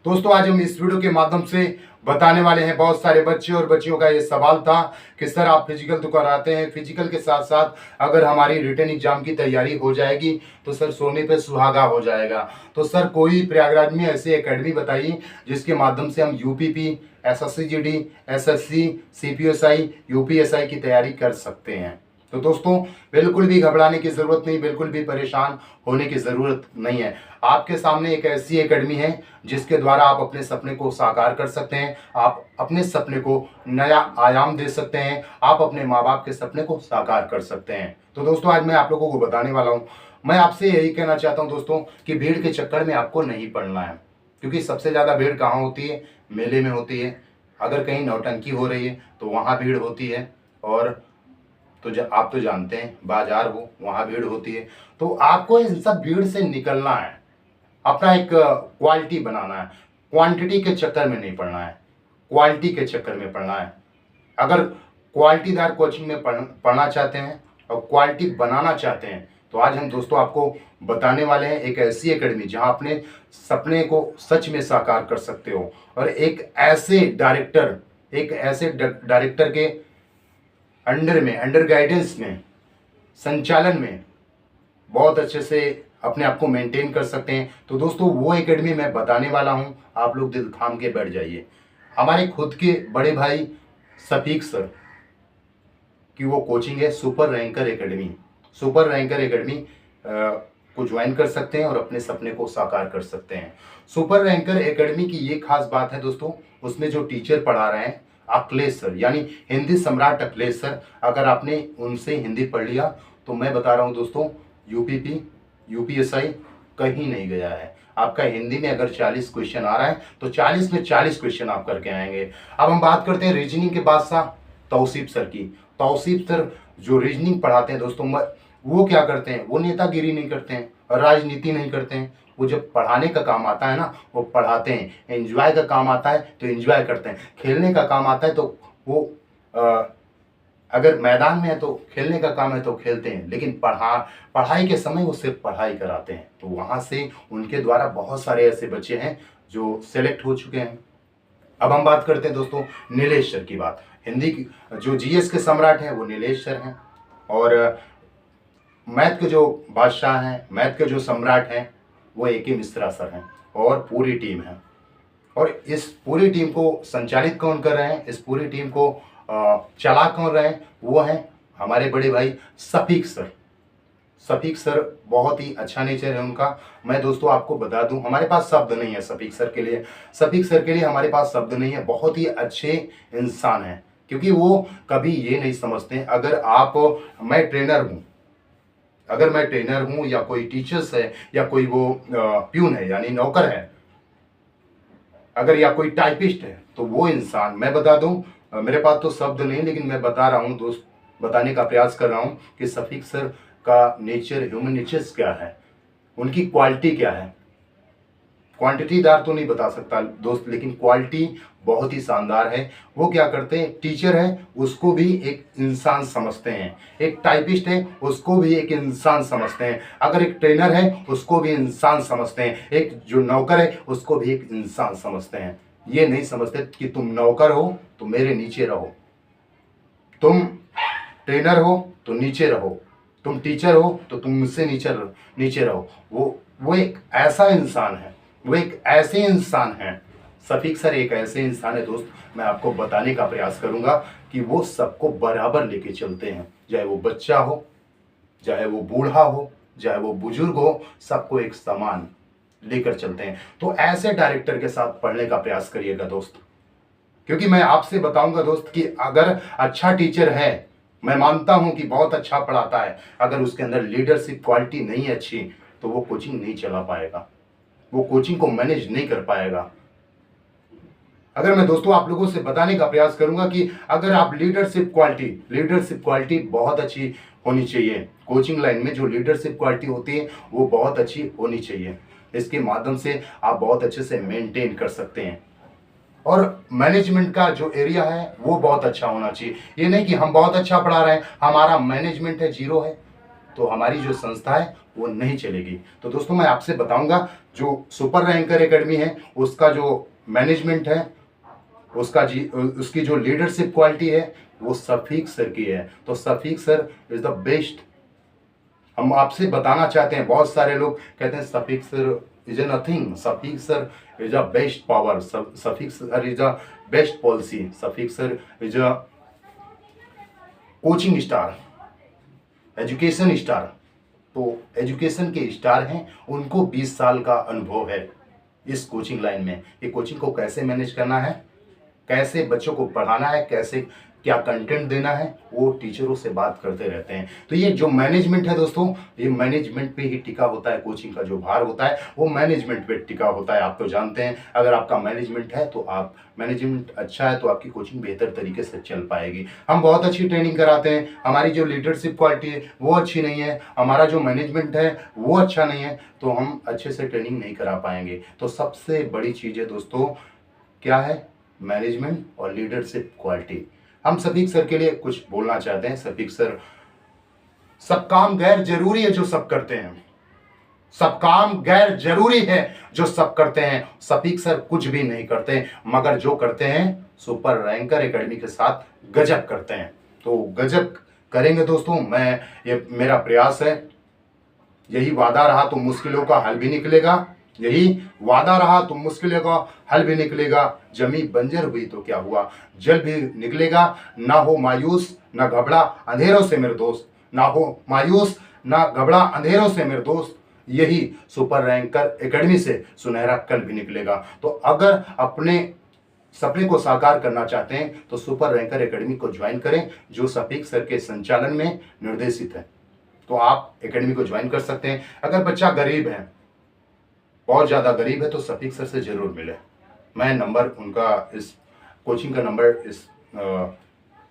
दोस्तों आज हम इस वीडियो के माध्यम से बताने वाले हैं, बहुत सारे बच्चे और बच्चियों का ये सवाल था कि सर आप फिजिकल तो कराते हैं, फिजिकल के साथ साथ अगर हमारी रिटन एग्जाम की तैयारी हो जाएगी तो सर सोने पे सुहागा हो जाएगा। तो सर कोई प्रयागराज में ऐसी एकेडमी बताइए जिसके माध्यम से हम UPP, SSC GD, SSC, CPSI, UPSI की तैयारी कर सकते हैं। तो दोस्तों बिल्कुल भी घबराने की जरूरत नहीं, बिल्कुल भी परेशान होने की जरूरत नहीं है। आपके सामने एक ऐसी एकेडमी है जिसके द्वारा आप अपने सपने को साकार कर सकते हैं, आप अपने सपने को नया आयाम दे सकते हैं, आप अपने माँ बाप के सपने को साकार कर सकते हैं। तो दोस्तों आज मैं आप लोगों को बताने वाला हूँ, मैं आपसे यही कहना चाहता हूँ दोस्तों कि भीड़ के चक्कर में आपको नहीं पड़ना है, क्योंकि सबसे ज़्यादा भीड़ कहाँ होती है? मेले में होती है। अगर कहीं नौटंकी हो रही है तो वहाँ भीड़ होती है, और तो आप तो जानते हैं बाजार हो वहाँ भीड़ होती है। तो आपको इन सब भीड़ से निकलना है, अपना एक क्वालिटी बनाना है, क्वांटिटी के चक्कर में नहीं पड़ना है, क्वालिटी के चक्कर में पढ़ना है। अगर क्वालिटीदार कोचिंग में पढ़ना चाहते हैं और क्वालिटी बनाना चाहते हैं तो आज हम दोस्तों आपको बताने वाले हैं एक ऐसी एकेडमी जहां अपने सपने को सच में साकार कर सकते हो, और एक ऐसे डायरेक्टर के अंडर में, अंडर गाइडेंस में, संचालन में बहुत अच्छे से अपने आप को मेंटेन कर सकते हैं। तो दोस्तों वो एकेडमी मैं बताने वाला हूं, आप लोग दिल थाम के बैठ जाइए। हमारे खुद के बड़े भाई सफीक सर की वो कोचिंग है super ranker academy. Super ranker academy को ज्वाइन कर सकते हैं और अपने सपने को साकार कर सकते हैं। सुपर रैंकर एकेडमी की ये खास बात है दोस्तों, उसमें जो टीचर पढ़ा रहे हैं अखिलेश सर, यानी हिंदी सम्राट अखिलेश सर, अगर आपने उनसे हिंदी पढ़ लिया तो मैं बता रहा हूं दोस्तों यूपीपी, यूपीएसआई कहीं नहीं गया है। आपका हिंदी में अगर 40 क्वेश्चन आ रहा है तो 40 में 40 क्वेश्चन आप करके आएंगे। अब हम बात करते हैं रीजनिंग के बादशाह तौसीफ सर की। तौसीफ सर जो रीजनिंग पढ़ाते हैं दोस्तों, वो क्या करते हैं? वो नेतागिरी नहीं करते हैं, राजनीति नहीं करते हैं। वो जब पढ़ाने का काम आता है ना, वो पढ़ाते हैं। एंजॉय का काम आता है तो एंजॉय करते हैं, खेलने का काम आता है तो वो अगर मैदान में है तो खेलने का काम है तो खेलते हैं, लेकिन पढ़ाई के समय वो सिर्फ पढ़ाई कराते हैं। तो वहाँ से उनके द्वारा बहुत सारे ऐसे बच्चे हैं जो सेलेक्ट हो चुके हैं। अब हम बात करते हैं दोस्तों नीलेश सर की बात। हिंदी की जो जीएस के सम्राट हैं वो नीलेश सर हैं, और मैथ के जो बादशाह हैं, मैथ के जो सम्राट हैं वो ए.के. मिश्रा सर हैं, और पूरी टीम है। और इस पूरी टीम को संचालित कौन कर रहे हैं, इस पूरी टीम को चला कौन रहे हैं? वो हैं हमारे बड़े भाई सफीक सर। सफीक सर बहुत ही अच्छा नेचर है उनका। मैं दोस्तों आपको बता दूं, हमारे पास शब्द नहीं है सफीक सर के लिए। सफीक सर के लिए हमारे पास शब्द नहीं है। बहुत ही अच्छे इंसान हैं, क्योंकि वो कभी ये नहीं समझते अगर मैं ट्रेनर हूँ, अगर मैं ट्रेनर हूँ या कोई टीचर्स है या कोई वो प्यून है यानी नौकर है, अगर या कोई टाइपिस्ट है, तो वो इंसान, मैं बता दूं, मेरे पास तो शब्द नहीं, लेकिन मैं बता रहा हूं दोस्त, बताने का प्रयास कर रहा हूं कि सफीक सर का नेचर, ह्यूमन नेचर्स क्या है, उनकी क्वालिटी क्या है। क्वांटिटीदार तो नहीं बता सकता दोस्त, लेकिन क्वालिटी बहुत ही शानदार है। वो क्या करते हैं, टीचर है उसको भी एक इंसान समझते हैं, एक टाइपिस्ट है उसको भी एक इंसान समझते हैं, अगर एक ट्रेनर है उसको भी इंसान समझते हैं, एक जो नौकर है उसको भी एक इंसान समझते हैं। ये नहीं समझते कि तुम नौकर हो तो मेरे नीचे रहो, तुम ट्रेनर हो तो नीचे रहो, तुम टीचर हो तो तुम मुझसे नीचे रहो। वो एक ऐसा इंसान है, वो एक ऐसे इंसान हैं। सफीक सर एक ऐसे इंसान है दोस्त, मैं आपको बताने का प्रयास करूंगा कि वो सबको बराबर लेके चलते हैं, चाहे वो बच्चा हो, चाहे वो बूढ़ा हो, चाहे वो बुजुर्ग हो, सबको एक समान लेकर चलते हैं। तो ऐसे डायरेक्टर के साथ पढ़ने का प्रयास करिएगा दोस्त, क्योंकि मैं आपसे बताऊंगा दोस्त कि अगर अच्छा टीचर है, मैं मानता हूं कि बहुत अच्छा पढ़ाता है, अगर उसके अंदर लीडरशिप क्वालिटी नहीं है अच्छी तो वो कोचिंग नहीं चला पाएगा, वो कोचिंग को मैनेज नहीं कर पाएगा। अगर मैं दोस्तों आप लोगों से बताने का प्रयास करूंगा कि अगर आप लीडरशिप क्वालिटी बहुत अच्छी होनी चाहिए, कोचिंग लाइन में जो लीडरशिप क्वालिटी होती है वो बहुत अच्छी होनी चाहिए। इसके माध्यम से आप बहुत अच्छे से मेंटेन कर सकते हैं, और मैनेजमेंट का जो एरिया है वो बहुत अच्छा होना चाहिए। ये नहीं कि हम बहुत अच्छा पढ़ा रहे हैं, हमारा मैनेजमेंट है जीरो है, तो हमारी जो संस्था है वो नहीं चलेगी। तो दोस्तों मैं आपसे बताऊंगा जो सुपर रैंकर एकेडमी है उसका जो मैनेजमेंट है, उसकी जो लीडरशिप क्वालिटी है वो सफीक सर की है। तो Shafiq sir is the best. हम आपसे बताना चाहते हैं, बहुत सारे लोग कहते हैं Shafiq sir is a nothing, Shafiq sir is a best power, Shafiq sir is a best policy, Shafiq sir is a coaching star, education star. तो एजुकेशन के स्टार हैं, उनको 20 साल का अनुभव है इस कोचिंग लाइन में। ये कोचिंग को कैसे मैनेज करना है, कैसे बच्चों को पढ़ाना है, कैसे क्या कंटेंट देना है, वो टीचरों से बात करते रहते हैं। तो ये जो मैनेजमेंट है दोस्तों, ये मैनेजमेंट पे ही टिका होता है। कोचिंग का जो भार होता है वो मैनेजमेंट पे टिका होता है। आप तो जानते हैं, अगर आपका मैनेजमेंट है तो आप मैनेजमेंट अच्छा है तो आपकी कोचिंग बेहतर तरीके से चल पाएगी। हम बहुत अच्छी ट्रेनिंग कराते हैं, हमारी जो लीडरशिप क्वालिटी है वो अच्छी नहीं है, हमारा जो मैनेजमेंट है वो अच्छा नहीं है, तो हम अच्छे से ट्रेनिंग नहीं करा पाएंगे। तो सबसे बड़ी चीज़ है दोस्तों, क्या है? मैनेजमेंट और लीडरशिप क्वालिटी। हम सफीक सर के लिए कुछ बोलना चाहते हैं। सफीक सर, सब काम गैर जरूरी है जो सब करते हैं, सब काम गैर जरूरी है जो सब करते हैं। सफीक सर कुछ भी नहीं करते, मगर जो करते हैं सुपर रैंकर एकेडमी के साथ गजब करते हैं। तो गजब करेंगे दोस्तों, ये मेरा प्रयास है। यही वादा रहा तो मुश्किलों का हल भी निकलेगा, यही वादा रहा तो मुश्किलों का हल भी निकलेगा। जमी बंजर हुई तो क्या हुआ, जल भी निकलेगा। ना हो मायूस ना घबरा अंधेरों से मेरे दोस्त, ना हो मायूस ना घबरा अंधेरों से मेरे दोस्त, यही सुपर रैंकर एकेडमी से सुनहरा कल भी निकलेगा। तो अगर अपने सपने को साकार करना चाहते हैं तो सुपर रैंकर एकेडमी को ज्वाइन करें, जो सफीक सर के संचालन में निर्देशित है। तो आप एकेडमी को ज्वाइन कर सकते हैं। अगर बच्चा गरीब है, बहुत ज़्यादा गरीब है, तो सफीक सर से ज़रूर मिले। मैं नंबर उनका, इस कोचिंग का नंबर इस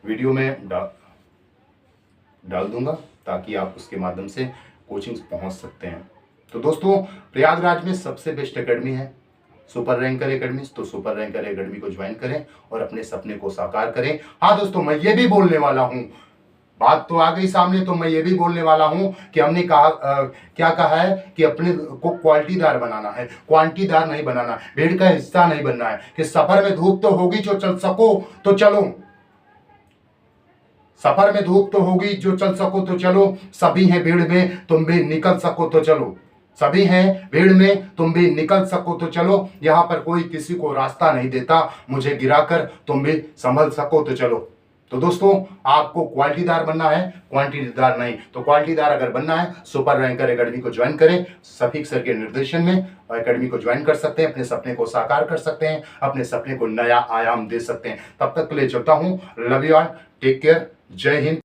वीडियो में डाल दूंगा, ताकि आप उसके माध्यम से कोचिंग पहुंच सकते हैं। तो दोस्तों, प्रयागराज में सबसे बेस्ट एकेडमी है सुपर रैंकर एकेडमी। तो सुपर रैंकर एकेडमी को ज्वाइन करें और अपने सपने को साकार करें। हाँ दोस्तों, मैं ये भी बोलने वाला हूँ, बात तो आ गई सामने, तो मैं ये भी बोलने वाला हूं कि हमने कहा क्या कहा है कि अपने को क्वालिटीदार बनाना है, क्वांटिटीदार नहीं बनाना, भीड़ का हिस्सा नहीं बनना है। कि सफर में धूप तो होगी, जो चल सको तो चलो, सफर में धूप तो होगी, जो चल सको तो चलो, सभी हैं भीड़ में, तुम भी निकल सको तो चलो, सभी हैं भीड़ में, तुम भी निकल सको तो चलो। यहां पर कोई किसी को रास्ता नहीं देता, मुझे गिराकर तुम भी संभल सको तो चलो। तो दोस्तों, आपको क्वालिटीदार बनना है, क्वांटिटीदार नहीं। तो क्वालिटीदार अगर बनना है, सुपर रैंकर एकेडमी को ज्वाइन करें। सफीक सर के निर्देशन में एकेडमी को ज्वाइन कर सकते हैं, अपने सपने को साकार कर सकते हैं, अपने सपने को नया आयाम दे सकते हैं। तब तक के लिए चलता हूं, love you all, take care, Jai Hind.